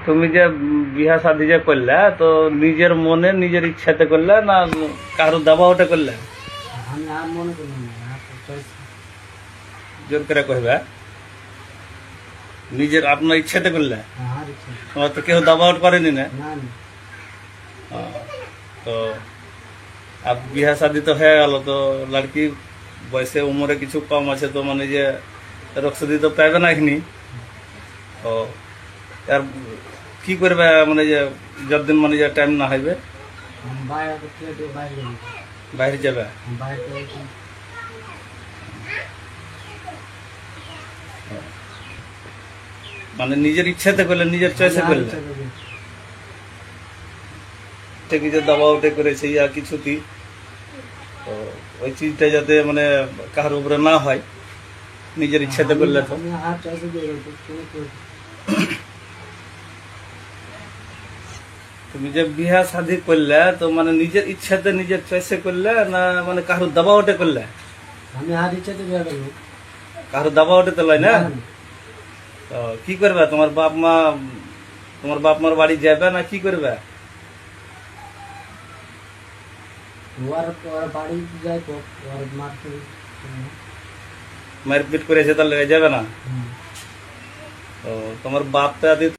তুমি যে বিহা শাদি যে করলে তো নিজের মনে নিজের ইচ্ছাতে করলে না কারো দাবাওটা করলে? আমি আর মনে করি না, জোর করে কইবা নিজের আপনার ইচ্ছাতে করলে? আর ইচ্ছা তোমার তো কেউ দাবাওট করেনি না? না না। তো আর বিহা শাদি তো হয়ে গেল, তো লড়কি বয়সে উমরে কিছু কম আছে, তো মানে যে রক্সদি তো পাইবে না এখানি। তো আর কি করবে মানে যে যতদিন মানে যে টাইম না হইবে আমি বাইরে থেকে বাইরে যাবো, বাইরে যাবে? বাইরে থেকে মানে নিজের ইচ্ছাতে করলে, নিজের চয়েসে করলে? থেকে যে দাবা উঠে করেছে ইয়া কিছু কি, তো ওই চিজটা যাতে মানে কারোর উপরে না হয়, নিজের ইচ্ছাতে করলে। তো আমি আর চয়েসে দিয়ে দেবো, তুমি করবে। তুমি যে বিহা শাদি করলে তো মানে নিজের ইচ্ছাতে নিজের চয়েসে করলে না মানে কারোর দাবা উঠে করলে? আমি আর ইচ্ছাতে বিয়ে করবো। কারোর দাবা উঠে তো লয় না? তো কি করবে তোমার বাপ মা, তোমার বাপ মার বাড়ি যাবে না কি করবে? ওর বাড়ি যাই তো ওর মারপিট করেছে তাহলে যাবে না? তো তোমার বাপ তো